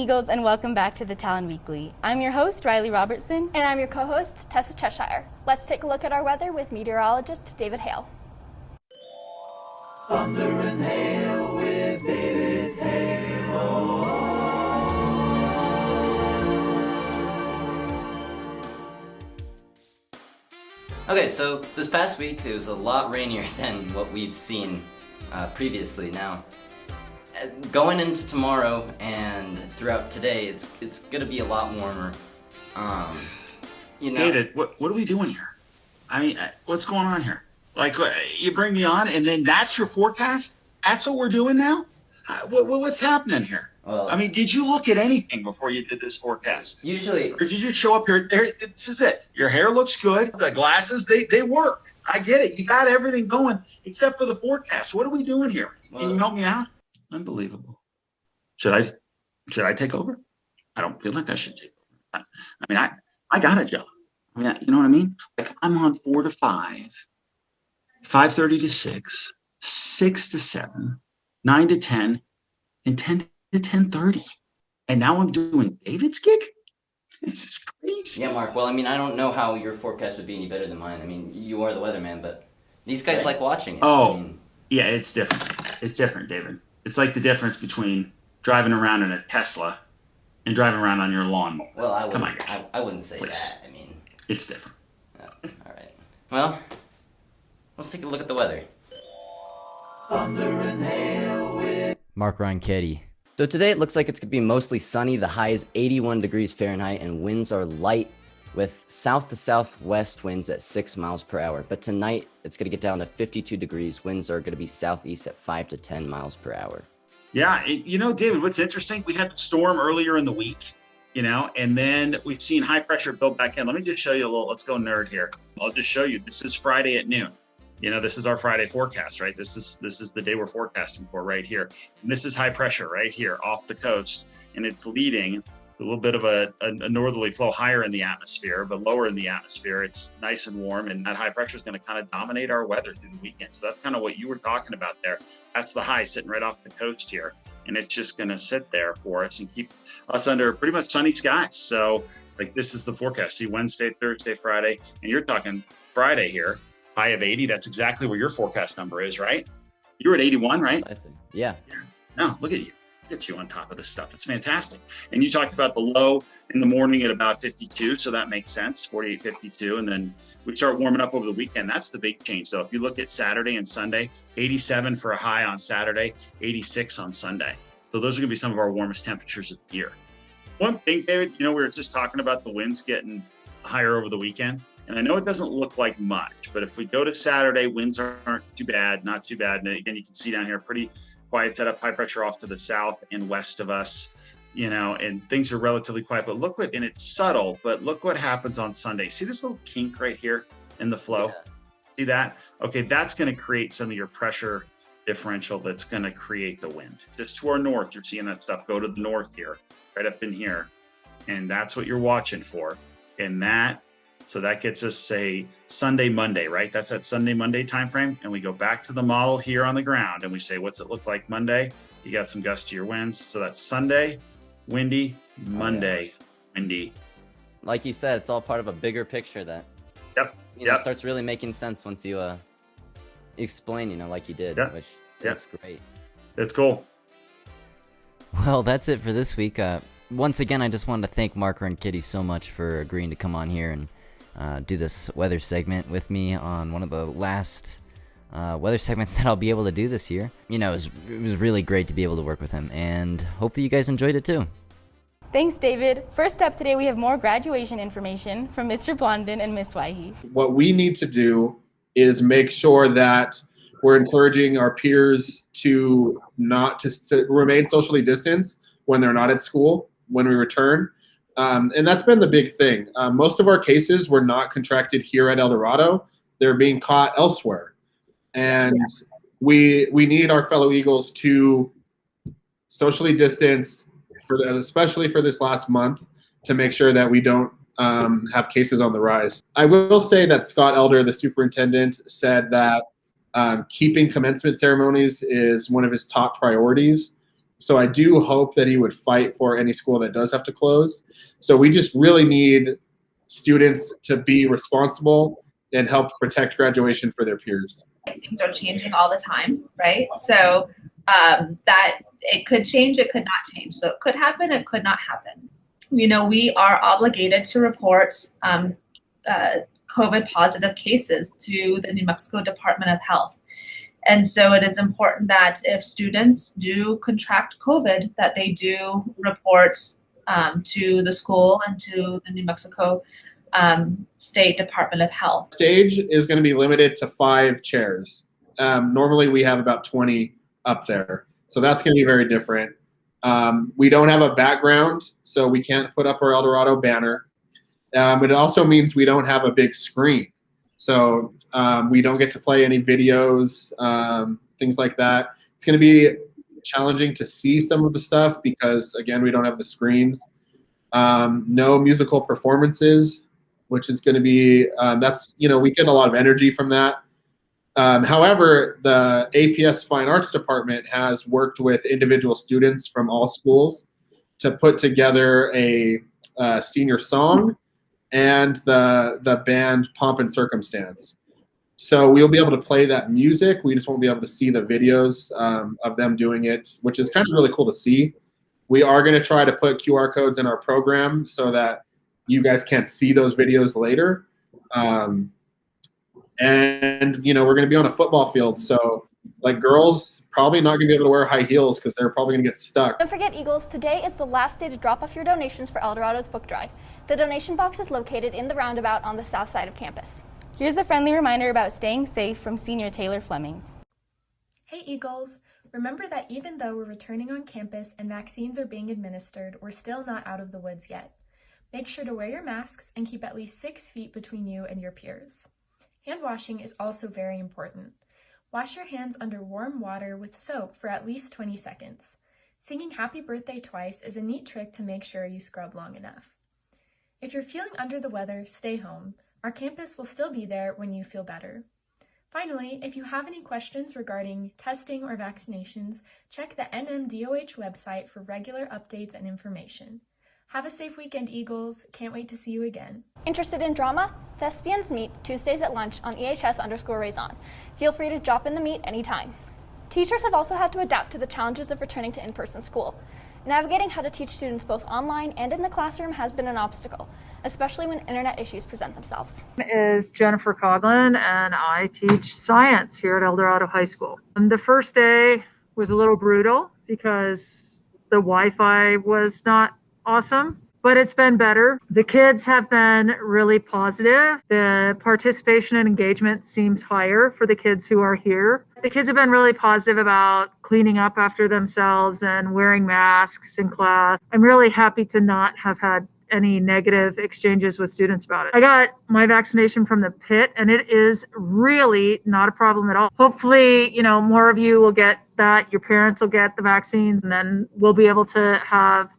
Eagles, and welcome back to the Talon Weekly. I'm your host, Riley Robertson. And I'm your co-host, Tessa Cheshire. Let's take a look at our weather with meteorologist David Hale. Thunder and Hail with David Hale. Okay, so this past week it was a lot rainier than what we've seen previously. Now, going into tomorrow and throughout today, it's gonna be a lot warmer. David, what are we doing here? I mean, what's going on here? Like, you bring me on, and then that's your forecast? That's what we're doing now? What's happening here? Well, I mean, did you look at anything before you did this forecast? Usually, or did you just show up here? This is it. Your hair looks good. The glasses, they work. I get it. You got everything going except for the forecast. What are we doing here? Can you help me out? Unbelievable. Should I take over? I don't feel like I should take over. I mean, I got a job. I mean, you know what I mean? Like, I'm on 4 to 5, 5:30 to 6, 6 to 7, 9 to 10, and 10 to 10:30. And now I'm doing David's gig? This is crazy. Yeah, Mark. Well, I mean, I don't know how your forecast would be any better than mine. I mean, you are the weatherman, but these guys like watching it. Oh, I mean, yeah, it's different. It's different, David. It's like the difference between driving around in a Tesla and driving around on your lawnmower. Well, I Come wouldn't say Please. that. I mean, It's different. all right. Well, let's take a look at the weather. Thunder and Hail with Mark Ronchetti. So today it looks like it's going to be mostly sunny. The high is 81 degrees Fahrenheit and winds are light with south to southwest winds at 6 miles per hour. But tonight it's going to get down to 52 degrees. Winds are going to be southeast at 5 to 10 miles per hour. Yeah, David, what's interesting, we had a storm earlier in the week, and then we've seen high pressure build back in. Let me just show you a little, let's go nerd here. I'll just show you, this is Friday at noon. This is our Friday forecast, right? This is the day we're forecasting for right here. And this is high pressure right here off the coast, and it's leading a little bit of a northerly flow higher in the atmosphere, but lower in the atmosphere. It's nice and warm, and that high pressure is going to kind of dominate our weather through the weekend. So that's kind of what you were talking about there. That's the high sitting right off the coast here, and it's just going to sit there for us and keep us under pretty much sunny skies. So, like, this is the forecast. See, Wednesday, Thursday, Friday, and you're talking Friday here. High of 80, that's exactly where your forecast number is, right? You're at 81, right? Yeah. No, look at you. Get you on top of this stuff. It's fantastic. And you talked about the low in the morning at about 52, so that makes sense, 48, 52. And then we start warming up over the weekend. That's the big change. So if you look at Saturday and Sunday, 87 for a high on Saturday, 86 on Sunday. So those are going to be some of our warmest temperatures of the year. One thing, David, we were just talking about the winds getting higher over the weekend. And I know it doesn't look like much, but if we go to Saturday, winds aren't too bad, not too bad. And again, you can see down here, pretty quiet setup, high pressure off to the south and west of us, and things are relatively quiet. But and it's subtle, but look what happens on Sunday. See this little kink right here in the flow? Yeah. See that? Okay, that's going to create some of your pressure differential that's going to create the wind. Just to our north, you're seeing that stuff. Go to the north here, right up in here. And that's what you're watching for. So that gets us, say, Sunday, Monday, right? That's that Sunday, Monday time frame. And we go back to the model here on the ground and we say, what's it look like Monday? You got some gustier winds. So that's Sunday, windy, Monday, windy. Like you said, it's all part of a bigger picture that starts really making sense once you explain, like you did, which that's great. That's cool. Well, that's it for this week. Once again, I just wanted to thank Mark and Kitty so much for agreeing to come on here and do this weather segment with me on one of the last weather segments that I'll be able to do this year. It was really great to be able to work with him, and hopefully you guys enjoyed it too. Thanks, David. First up today, we have more graduation information from Mr. Blondin and Miss Wahi. What we need to do is make sure that we're encouraging our peers to remain socially distanced when they're not at school, when we return. And that's been the big thing. Most of our cases were not contracted here at El Dorado. They're being caught elsewhere. And we need our fellow Eagles to socially distance, especially for this last month, to make sure that we don't have cases on the rise. I will say that Scott Elder, the superintendent, said that keeping commencement ceremonies is one of his top priorities. So I do hope that he would fight for any school that does have to close. So we just really need students to be responsible and help protect graduation for their peers. Things are changing all the time, right? So that it could change, it could not change. So it could happen, it could not happen. You know, we are obligated to report COVID positive cases to the New Mexico Department of Health. And so it is important that if students do contract COVID, that they do report to the school and to the New Mexico State Department of Health. Stage is going to be limited to 5 chairs. Normally we have about 20 up there. So that's going to be very different. We don't have a background, so we can't put up our El Dorado banner. It also means we don't have a big screen. So we don't get to play any videos, things like that. It's going to be challenging to see some of the stuff because, again, we don't have the screens. No musical performances, which is going to be, that's, you know, we get a lot of energy from that. However, the APS Fine Arts Department has worked with individual students from all schools to put together a senior song and the band Pomp and Circumstance. So we'll be able to play that music. We just won't be able to see the videos of them doing it, which is kind of really cool to see. We are going to try to put QR codes in our program so that you guys can't see those videos later. And, you know, we're going to be on a football field. So, like, girls probably not going to be able to wear high heels because they're probably going to get stuck. Don't forget, Eagles, today is the last day to drop off your donations for El Dorado's book drive. The donation box is located in the roundabout on the south side of campus. Here's a friendly reminder about staying safe from Senior Taylor Fleming. Hey Eagles! Remember that even though we're returning on campus and vaccines are being administered, we're still not out of the woods yet. Make sure to wear your masks and keep at least 6 feet between you and your peers. Hand washing is also very important. Wash your hands under warm water with soap for at least 20 seconds. Singing happy birthday twice is a neat trick to make sure you scrub long enough. If you're feeling under the weather, stay home. Our campus will still be there when you feel better. Finally, if you have any questions regarding testing or vaccinations, check the NMDOH website for regular updates and information. Have a safe weekend, Eagles. Can't wait to see you again. Interested in drama? Thespians meet Tuesdays at lunch on EHS_Raison. Feel free to drop in the meet anytime. Teachers have also had to adapt to the challenges of returning to in-person school. Navigating how to teach students both online and in the classroom has been an obstacle, especially when internet issues present themselves. My name is Jennifer Coughlin, and I teach science here at El Dorado High School. And the first day was a little brutal because the Wi-Fi was not awesome, but it's been better. The kids have been really positive. The participation and engagement seems higher for the kids who are here. The kids have been really positive about cleaning up after themselves and wearing masks in class. I'm really happy to not have had any negative exchanges with students about it. I got my vaccination from the pit, and it is really not a problem at all. Hopefully, you know, more of you will get that. Your parents will get the vaccines, and then we'll be able to have,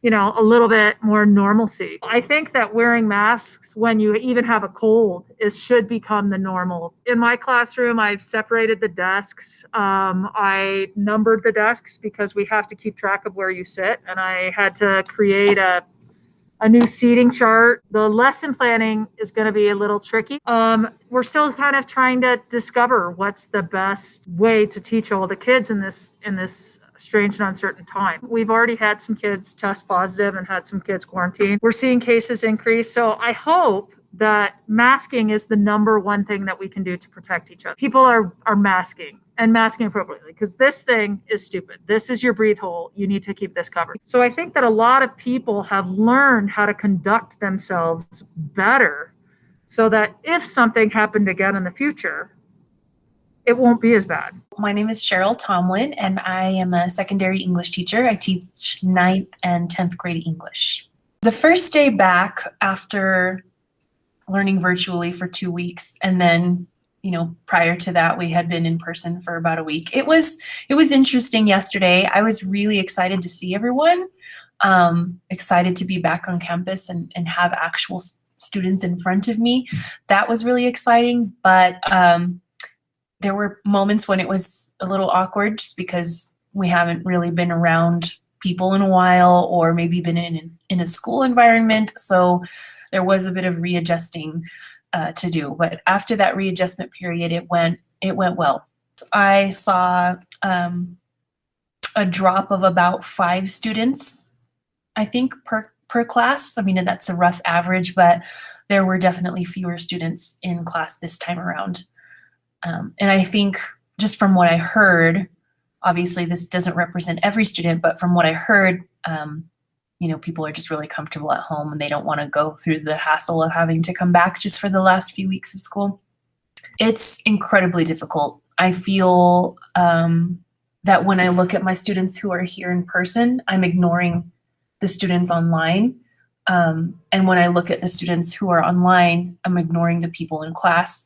you know, a little bit more normalcy. I think that wearing masks when you even have a cold should become the normal. In my classroom, I've separated the desks. I numbered the desks because we have to keep track of where you sit, and I had to create a new seating chart. The lesson planning is going to be a little tricky. We're still kind of trying to discover what's the best way to teach all the kids in this strange and uncertain time. We've already had some kids test positive and had some kids quarantined. We're seeing cases increase. So I hope that masking is the number one thing that we can do to protect each other. People are masking and masking appropriately because this thing is stupid. This is your breathe hole. You need to keep this covered. So I think that a lot of people have learned how to conduct themselves better so that if something happened again in the future, it won't be as bad. My name is Cheryl Tomlin, and I am a secondary English teacher. I teach 9th and 10th grade English. The first day back after learning virtually for 2 weeks, and then, you know, prior to that, we had been in person for about a week. It was interesting yesterday. I was really excited to see everyone, excited to be back on campus and have actual students in front of me. That was really exciting, but there were moments when it was a little awkward just because we haven't really been around people in a while, or maybe been in a school environment. So there was a bit of readjusting to do. But after that readjustment period, it went well. I saw a drop of about 5 students, I think, per class. I mean, that's a rough average, but there were definitely fewer students in class this time around. And I think just from what I heard, obviously this doesn't represent every student, but from what I heard, people are just really comfortable at home and they don't want to go through the hassle of having to come back just for the last few weeks of school. It's incredibly difficult. I feel that when I look at my students who are here in person, I'm ignoring the students online. And when I look at the students who are online, I'm ignoring the people in class.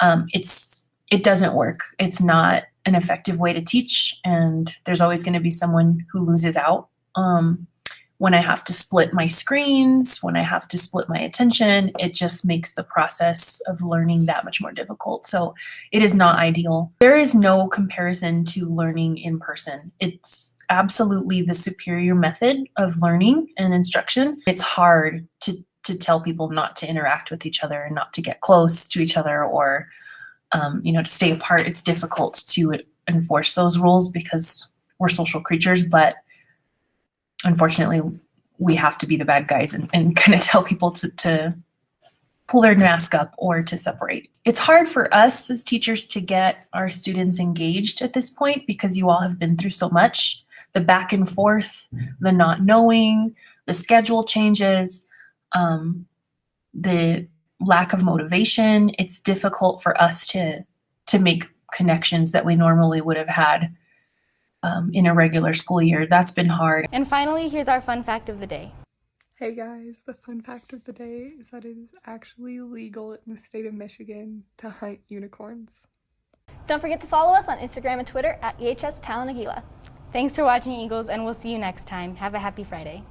It doesn't work. It's not an effective way to teach, and there's always going to be someone who loses out. When I have to split my screens, when I have to split my attention, it just makes the process of learning that much more difficult. So it is not ideal. There is no comparison to learning in person. It's absolutely the superior method of learning and instruction. It's hard to tell people not to interact with each other and not to get close to each other, or to stay apart. It's difficult to enforce those rules because we're social creatures, but unfortunately, we have to be the bad guys and kind of tell people to pull their mask up or to separate. It's hard for us as teachers to get our students engaged at this point because you all have been through so much. The back and forth, the not knowing, the schedule changes, the lack of motivation. It's difficult for us to make connections that we normally would have had in a regular school year. That's been hard. And finally, here's our fun fact of the day. Hey guys, the fun fact of the day is that it is actually legal in the state of Michigan to hunt unicorns. Don't forget to follow us on Instagram and Twitter at EHS Talon Weekly. Thanks for watching, Eagles, and we'll see you next time. Have a happy Friday.